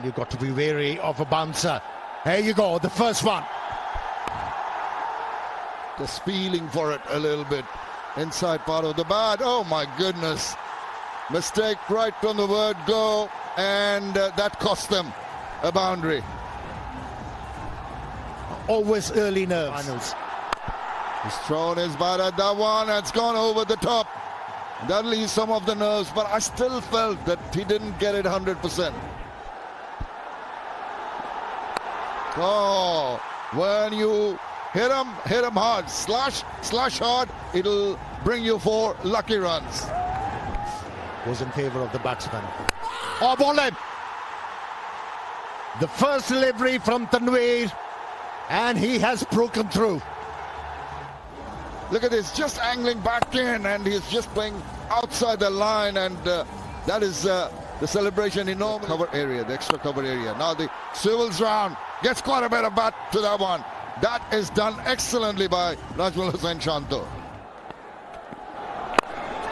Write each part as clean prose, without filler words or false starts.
You've got to be wary of a bouncer. There you go, the first one. Just feeling for it a little bit. Inside part of the bat. Oh my goodness. Mistake right from the word go, and that cost them a boundary. Always early nerves. He's thrown his bat at that one. It's gone over the top. That leaves some of the nerves, but I still felt that he didn't get it 100%. Oh, when you hit him hard, slash hard, it'll bring you 4 lucky runs. Was in favour of the batsman. Oh, ball him! The first delivery from Tanveer, and he has broken through. Look at this, just angling back in, and he's just playing outside the line, and that is the celebration in normal cover area, the extra cover area. Now the swivels round, gets quite a bit of bat to that one. That is done excellently by Najmul Hussain Shanto.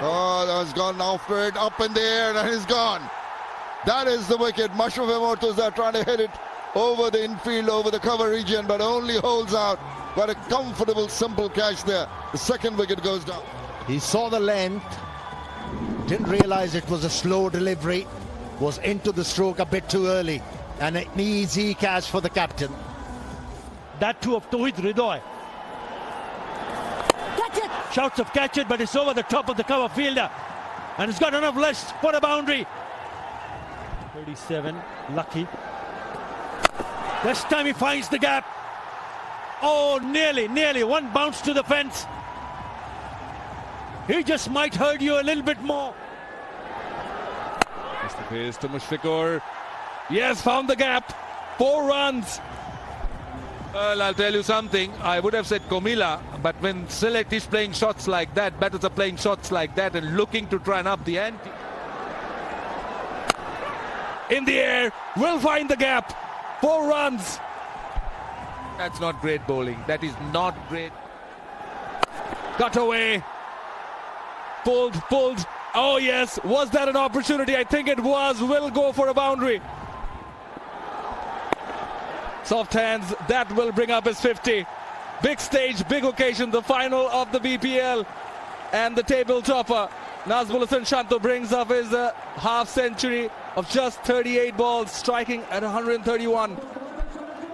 Oh, that has gone after it, up in the air, and he's gone. That is the wicket. Mashraf Murtaza are trying to hit it over the infield, over the cover region, but only holds out. But a comfortable, simple catch there. The second wicket goes down. He saw the length, didn't realise it was a slow delivery, was into the stroke a bit too early, and an easy catch for the captain. That too of Tawhid Ridoy. Catch it! Shouts of catch it, but it's over the top of the cover fielder. And it's got enough left for a boundary. 37, lucky. This time he finds the gap. Oh, nearly. One bounce to the fence. He just might hurt you a little bit more. Mr. Pace to Mushfiqur. Yes, found the gap. 4 runs. Well, I'll tell you something. I would have said Komila, but when Select is playing shots like that, batters are playing shots like that and looking to try and up the ante. In the air, will find the gap. 4 runs. That's not great bowling. That is not great. Cut away. Pulled. Oh yes, was that an opportunity? I think it was. Will go for a boundary. Soft hands, that will bring up his 50. Big stage, big occasion, the final of the BPL. And the table topper, Nazmul Hussain Shanto, brings up his half century of just 38 balls, striking at 131.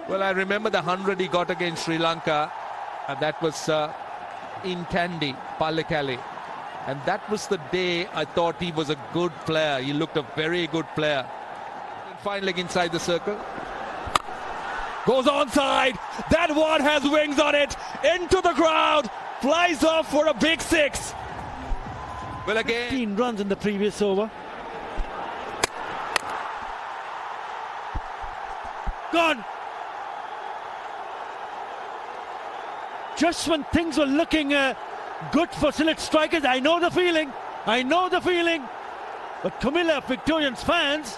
Well, I remember the 100 he got against Sri Lanka, and that was in Kandy, Pallekele. And that was the day I thought he was a good player. He looked a very good player. Fine leg inside the circle. Goes onside. That one has wings on it. Into the crowd. Flies off for a big 6. Well, again, 15 runs in the previous over. Gone. Just when things were looking good for select strikers, I know the feeling. But Comilla Victorians fans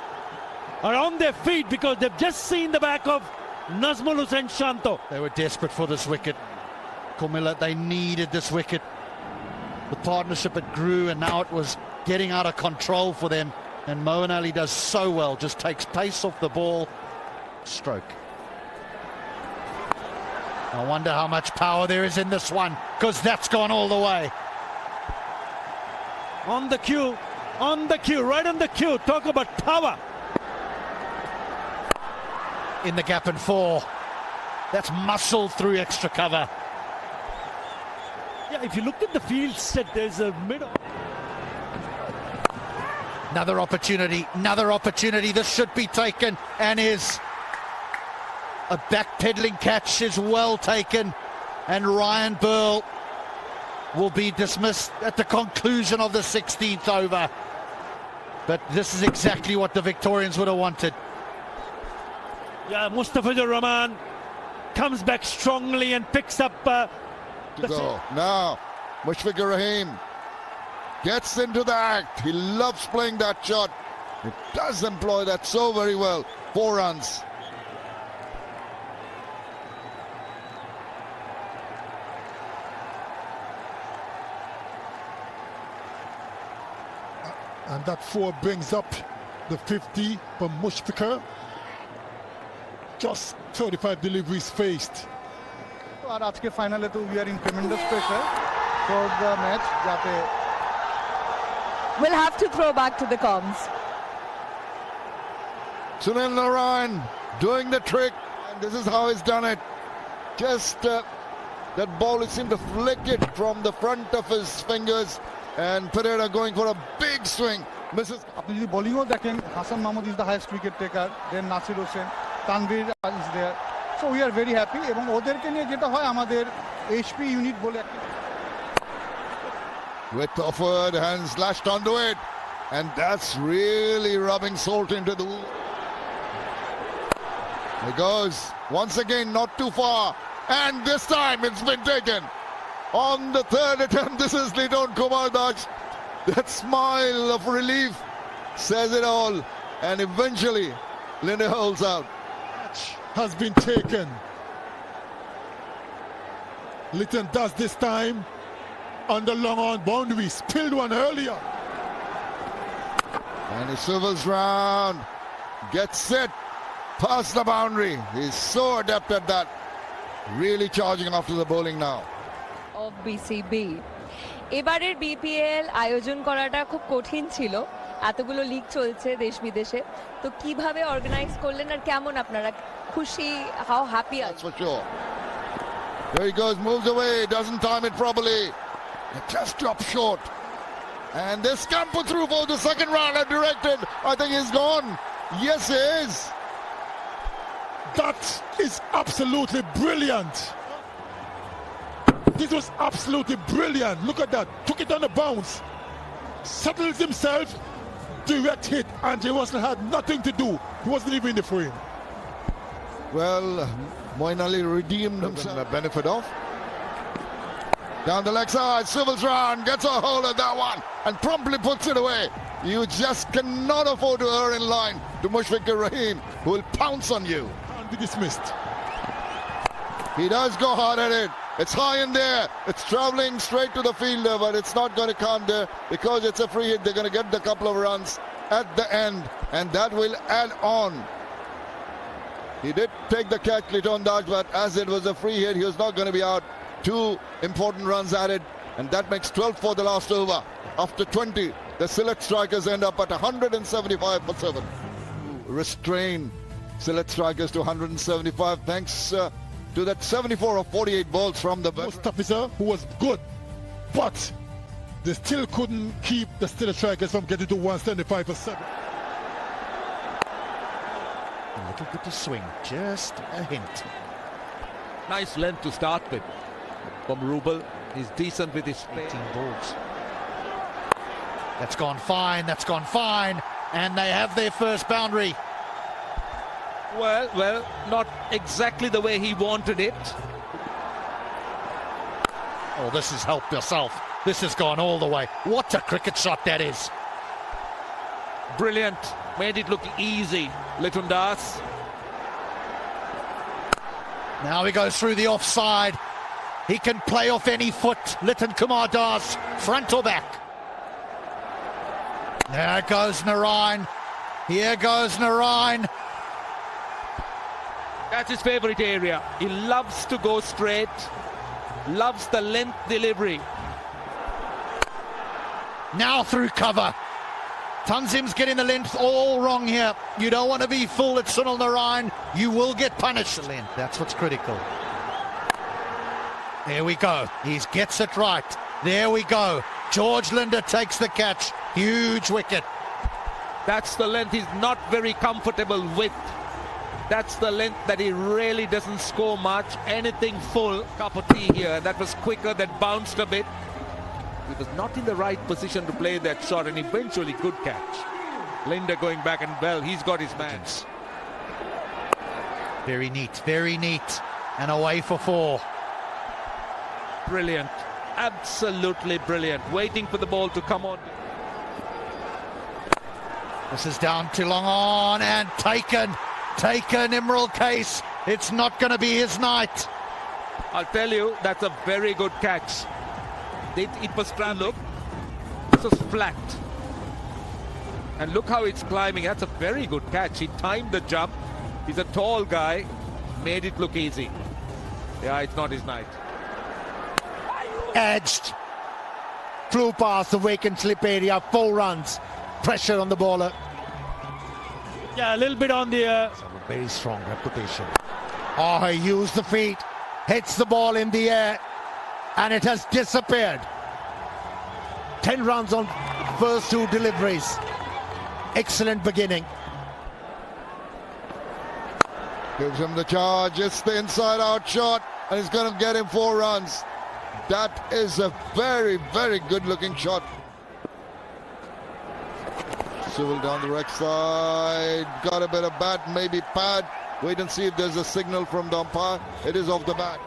are on their feet because they've just seen the back of Nazmul Hussain Shanto. They were desperate for this wicket. Comilla, they needed this wicket. The partnership, it grew, and now it was getting out of control for them. And Moeen Ali does so well, just takes pace off the ball. Stroke. I wonder how much power there is in this one, because that's gone all the way. On the cue, right on the cue. Talk about power. In the gap and 4. That's muscled through extra cover. Yeah, if you look at the field set, there's a middle. Another opportunity. This should be taken, and is. A backpedaling catch is well taken, and Ryan Burl will be dismissed at the conclusion of the 16th over. But this is exactly what the Victorians would have wanted. Yeah, Mustafizur Rahman comes back strongly and picks up to go. Now Mushfiqur Rahim gets into the act. He loves playing that shot. He does employ that so very well. 4 runs. And that 4 brings up the 50 for Mushfiqur. just 35 deliveries faced. আর আজকে ফাইনালে তো we are in tremendous pressure for the match যাতে We'll have to throw back to the comms. Sunil Narayan doing the trick, and this is how he's done it. Just that ball, it seemed to flick it from the front of his fingers, and Pereira going for a big swing. Misses. আপনি যদি বোলিংও দেখেন, Hasan Mahmud is the highest wicket taker, then Nasir Hossain, Tanvir is there, so we are very happy. এবং ওদেরকে নিয়ে যেটা হয় আমাদের এইচপি ইউনিট বলে একটা With offered hands lashed onto it, and that's really rubbing salt into the wound. It goes once again, not too far, and this time it's been taken. On the third attempt, this is Lidon Kumar Das. That smile of relief says it all, and eventually Linde holds out. Has been taken. Litton does this time on the long on boundary, spilled one earlier. And he swivels round, gets set, past the boundary. He's so adept at that. Really charging after the bowling now. Of BCB. এবারের BPL আয়োজন করাটা খুব কঠিন ছিল, এতগুলো league চলছে দেশ বিদেশে, তো কিভাবে অর্গানাইজ করলেন আর কেমন আপনারা খুশি, হাউ হ্যাপি That's আছেন? for sure. There he goes, moves away, doesn't time it properly. It just dropped short. And they scamper through for the second round and directed. I think he's gone. Yes, he is. That is absolutely brilliant. This was absolutely brilliant. Look at that. Took it on the bounce. Settles himself. Direct hit. And Russell had nothing to do. He wasn't even in the frame. Well, Moeen Ali redeemed himself. The benefit of. Down the leg side, swivels round, gets a hold of that one, and promptly puts it away. You just cannot afford to err in line to Mushfiqur Rahim, who will pounce on you. Can't be dismissed. He does go hard at it. It's high in there. It's traveling straight to the fielder, but it's not going to count there because it's a free hit. They're going to get the couple of runs at the end, and that will add on. He did take the catch, Liton Daj, but as it was a free hit, he was not going to be out. 2 important runs added, and that makes 12 for the last over. After 20, the select strikers end up at 175 for 7. Restrain select strikers to 175 thanks to that 74 of 48 balls from the Post officer who was good, but they still couldn't keep the select strikers from getting to 175 for 7. A little bit of swing, just a hint. Nice length to start with from Rubel. He's decent with his 18 balls. That's gone fine, that's gone fine. And they have their first boundary. well, not exactly the way he wanted it. Oh, this has helped yourself. This has gone all the way. What a cricket shot that is. Brilliant. Made it look easy. Litton Das. Now he goes through the offside. He can play off any foot. Liton Kumar Das, front or back. There goes Narayan. Here goes Narayan. That's his favourite area. He loves to go straight. Loves the length delivery. Now through cover. Tanzim's getting the length all wrong here. You don't want to be fooled at Sunil Narayan. You will get punished. That's what's critical. There we go. He gets it right. There we go. George Linde takes the catch. Huge wicket. That's the length he's not very comfortable with. That's the length that he really doesn't score much. Anything full, cup of tea here. That was quicker, that bounced a bit. He was not in the right position to play that shot, and eventually good catch. Linde going back, and well, he's got his man. Very neat, very neat. And away for 4. Brilliant. Absolutely brilliant. Waiting for the ball to come on. This is down too long on and taken. Taken, Imral Case. It's not going to be his night. I'll tell you, that's a very good catch. It was trying to look. This was flat. And look how it's climbing. That's a very good catch. He timed the jump. He's a tall guy. made it look easy. Yeah, it's not his night. Edged. Flew past the vacant slip area. 4 runs. Pressure on the bowler. Yeah, a little bit on the... very strong reputation. Oh, he used the feet. Hits the ball in the air. And it has disappeared. 10 runs on first 2 deliveries. Excellent beginning. Gives him the charge. It's the inside-out shot, and he's going to get him 4 runs. That is a very, very good-looking shot. Civil down the right side. Got a bit of bat, maybe pad. Wait and see if there's a signal from the umpire. It is off the bat.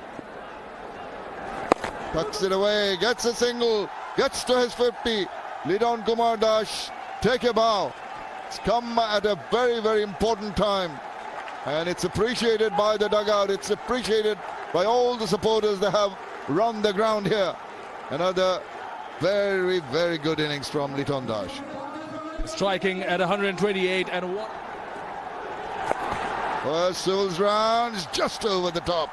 Tucks it away. Gets a single. Gets to his 50. Lidon Kumar Das, take a bow. It's come at a very, very important time. And it's appreciated by the dugout. It's appreciated by all the supporters that have run the ground here. Another very, very good innings from Liton Das. Striking at 128 and one. Well, Sewell's round is just over the top.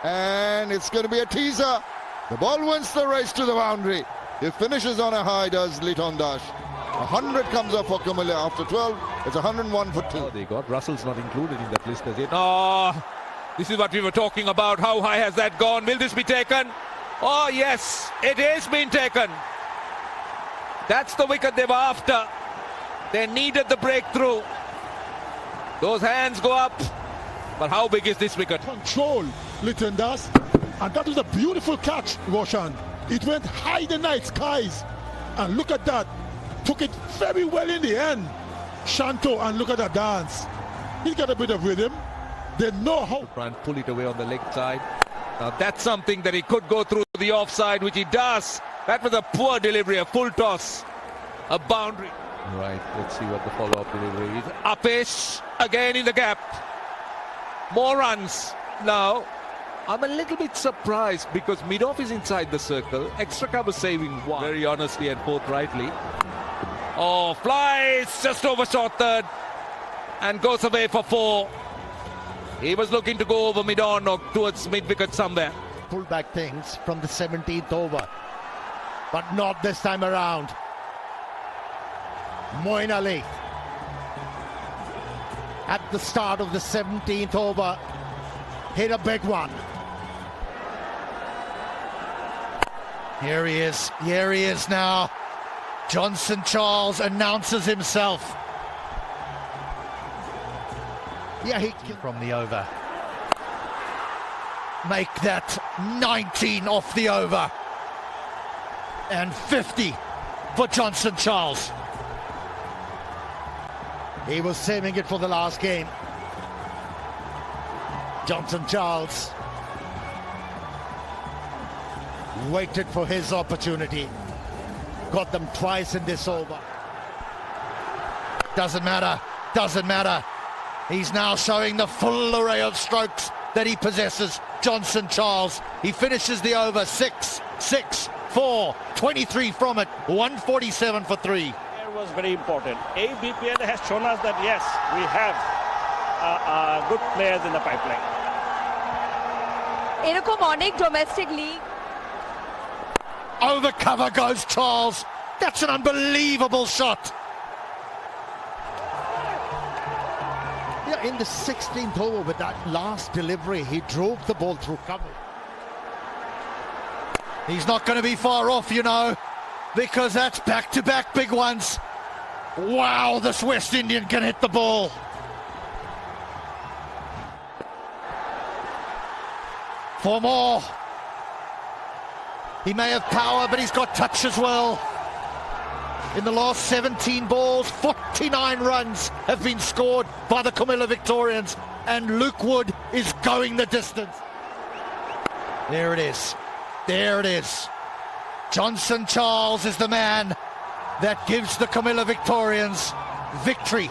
And it's going to be a teaser. The ball wins the race to the boundary. He finishes on a high, does Liton Das. 100 comes up for Kumile after 12. It's 101 for 2. Oh, they got Russell's not included in that list as yet. Oh, this is what we were talking about. How high has that gone? Will this be taken? Oh, yes, it is being taken. That's the wicket they were after. They needed the breakthrough. Those hands go up. But how big is this wicket? Control, Liton Das. And that was a beautiful catch, Roshan. It went high in the night skies. And look at that. Took it very well in the end. Shanto, and look at that dance. He's got a bit of rhythm. They know how. Try and pull it away on the leg side. Now that's something that he could go through the offside, which he does. That was a poor delivery, a full toss, a boundary. Right, let's see what the follow-up delivery is. Upish again in the gap. More runs. Now, I'm a little bit surprised because mid-off is inside the circle. Extra cover saving 1. Very honestly and forthrightly. Oh, flies just overshot third and goes away for 4. He was looking to go over mid-on or towards mid-wicket somewhere. Pull back things from the 17th over. But not this time around. Moin Ali. At the start of the 17th over, hit a big one. Here he is now. Johnson Charles announces himself. Yeah, he can from the over. Make that 19 off the over. And 50 for Johnson Charles. He was saving it for the last game. Johnson Charles waited for his opportunity. Got them twice in this over. Doesn't matter. He's now showing the full array of strokes that he possesses. Johnson Charles, he finishes the over 6, 6, 4, 23 from it, 147 for 3. Was very important. BPL has shown us that yes, we have good players in the pipeline. এরকম অনেক domestic league Over cover goes Charles. That's an unbelievable shot. Yeah, in the 16th over with that last delivery, he drove the ball through cover. He's not going to be far off, you know, because that's back-to-back big ones. Wow, this West Indian can hit the ball. For more. He may have power, but he's got touch as well. In the last 17 balls, 49 runs have been scored by the Kumila Victorians, and Luke Wood is going the distance. There it is. There it is. Johnson Charles is the man that gives the Kumila Victorians victory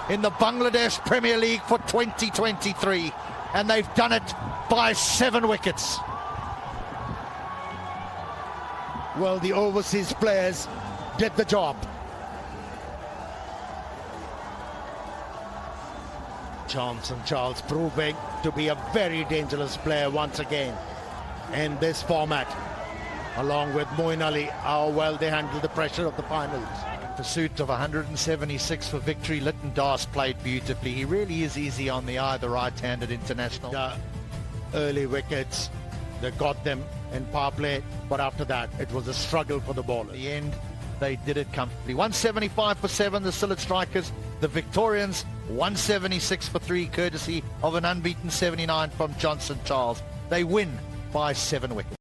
in the Bangladesh Premier League for 2023. And they've done it by 7 wickets. Well, the overseas players did the job. Johnson Charles proving to be a very dangerous player once again in this format, along with Moeen Ali, how well they handled the pressure of the finals. Pursuit of 176 for victory. Lytton Das played beautifully. He really is easy on the eye, the right-handed international. Early wickets, they got them in power play, but after that it was a struggle for the ball. At the end, they did it comfortably. 175 for 7, the Sillett strikers. The Victorians, 176 for 3, courtesy of an unbeaten 79 from Johnson Charles. They win by 7 wickets.